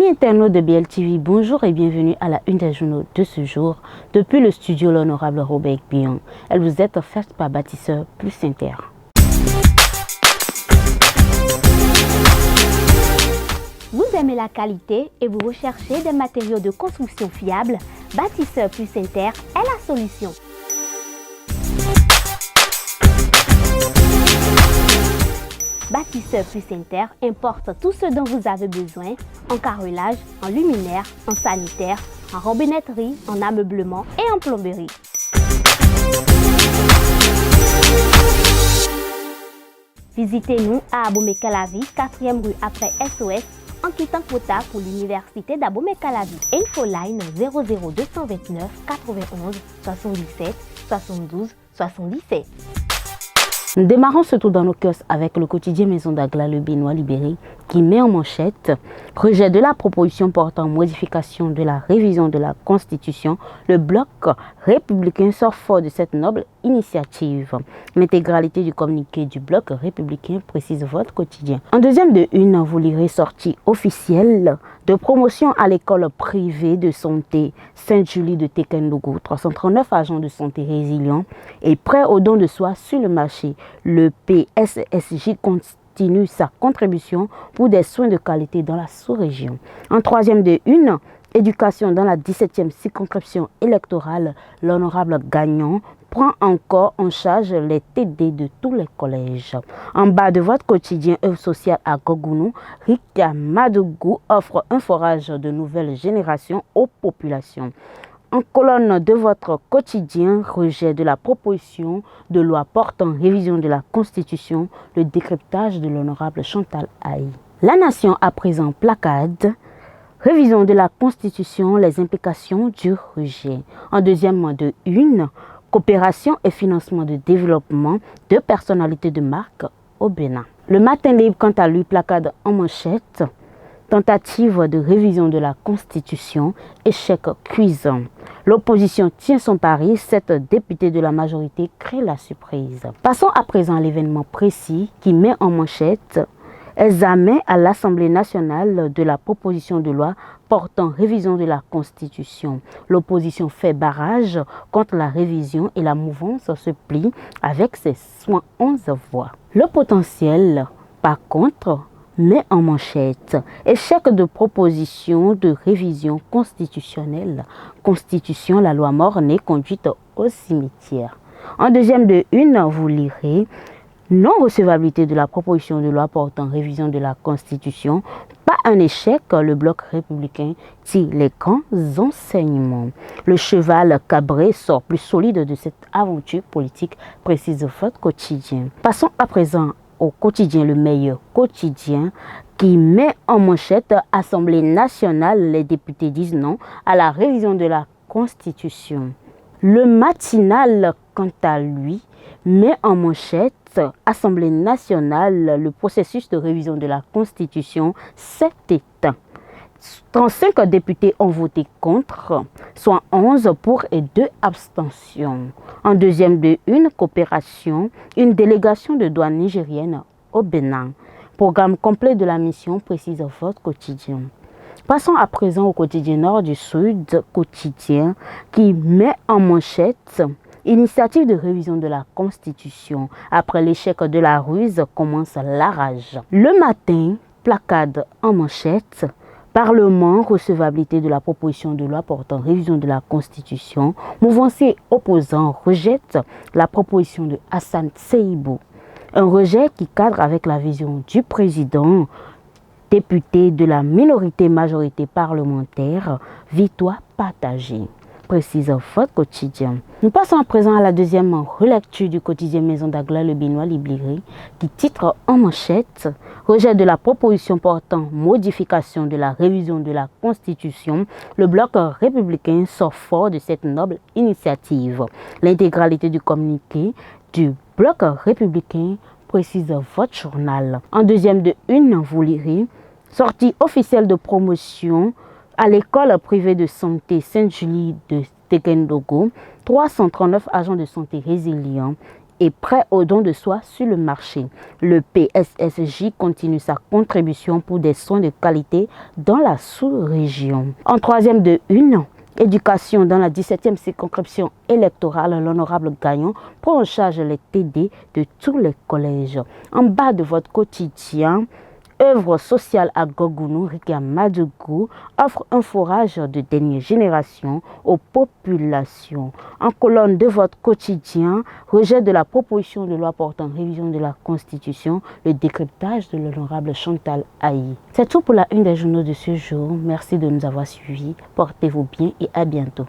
Amis internautes de BLTV, bonjour et bienvenue à la une des journaux de ce jour. Depuis le studio l'honorable Robert Bion, elle vous est offerte par Bâtisseur Plus Inter. Vous aimez la qualité et vous recherchez des matériaux de construction fiables? Bâtisseur Plus Inter est la solution. Bâtisseur Plus Inter importe tout ce dont vous avez besoin en carrelage, en luminaire, en sanitaire, en robinetterie, en ameublement et en plomberie. Visitez-nous à Abomey-Calavi, 4e rue après SOS, en quittant Kota pour l'université d'Abomey-Calavi. Infoline 00229 91 77 72 77. Nous démarrons ce tour dans nos kiosques avec le quotidien Maison d'Agla, le Béninois libéré, qui met en manchette « Rejet de la proposition portant modification de la révision de la Constitution, le bloc républicain sort fort de cette noble initiative. » L'intégralité du communiqué du bloc républicain précise votre quotidien. En deuxième de une, vous lirez sortie officielle de promotion à l'école privée de santé Sainte-Julie de Tekendougou. 339 agents de santé résilients et prêts aux dons de soi sur le marché. Le PSSJ continue sa contribution pour des soins de qualité dans la sous-région. En troisième de une, éducation dans la 17e circonscription électorale, l'honorable gagnant prend encore en charge les TD de tous les collèges. En bas de votre quotidien œuvre sociale à Gogounou, Rika Madougou offre un forage de nouvelle génération aux populations. En colonne de votre quotidien, rejet de la proposition de loi portant révision de la Constitution, le décryptage de l'honorable Chantal Aïe. La Nation à présent placade. Révision de la Constitution, les implications du rejet. En deuxième de une, coopération et financement de développement de personnalités de marque au Bénin. Le Matin libre, quant à lui, placade en manchette. Tentative de révision de la Constitution, échec cuisant. L'opposition tient son pari, 7 députés de la majorité créent la surprise. Passons à présent à l'événement précis qui met en manchette examen à l'Assemblée nationale de la proposition de loi portant révision de la Constitution. L'opposition fait barrage contre la révision et la mouvance se plie avec ses 111 voix. Le potentiel, par contre, met en manchette échec de proposition de révision constitutionnelle. Constitution, la loi Mornay conduite au cimetière. En deuxième de une, vous lirez non-recevabilité de la proposition de loi portant révision de la Constitution. Pas un échec, le bloc républicain tire les grands enseignements. Le cheval cabré sort plus solide de cette aventure politique, précise votre quotidien. Passons à présent au quotidien, le meilleur quotidien, qui met en manchette Assemblée nationale, les députés disent non à la révision de la Constitution. Le matinal, quant à lui, met en manchette Assemblée nationale, le processus de révision de la Constitution s'est éteint. 35 députés ont voté contre, soit 11 pour et 2 abstentions. En deuxième de une, coopération, une délégation de douane nigérienne au Bénin. Programme complet de la mission, précise votre quotidien. Passons à présent au quotidien Nord du Sud, quotidien qui met en manchette initiative de révision de la Constitution. Après l'échec de la ruse, commence la rage. Le Matin, placade en manchette. Parlement, recevabilité de la proposition de loi portant révision de la Constitution. Mouvancier opposant rejette la proposition de Hassan Seibou. Un rejet qui cadre avec la vision du président, député de la minorité-majorité parlementaire, victoire partagée, précise votre quotidien. Nous passons à présent à la deuxième relecture du quotidien Maison d'Agla, le Béninois libéré, qui titre en manchette « Rejet de la proposition portant modification de la révision de la Constitution, le bloc républicain sort fort de cette noble initiative. » L'intégralité du communiqué du bloc républicain précise votre journal. En deuxième de une, vous lirez « Sortie officielle de promotion à l'école privée de santé Sainte-Julie de Tekendougou, 339 agents de santé résilients et prêt au don de soi sur le marché. Le PSSJ continue sa contribution pour des soins de qualité dans la sous-région. En troisième de une, éducation dans la 17e circonscription électorale, l'honorable Gagnon prend en charge les TD de tous les collèges. En bas de votre quotidien, œuvre sociale à Gogounou, Rikia Madougou offre un forage de dernière génération aux populations. En colonne de votre quotidien, rejet de la proposition de loi portant révision de la Constitution, le décryptage de l'honorable Chantal Aïe. C'est tout pour la une des journaux de ce jour. Merci de nous avoir suivis. Portez-vous bien et à bientôt.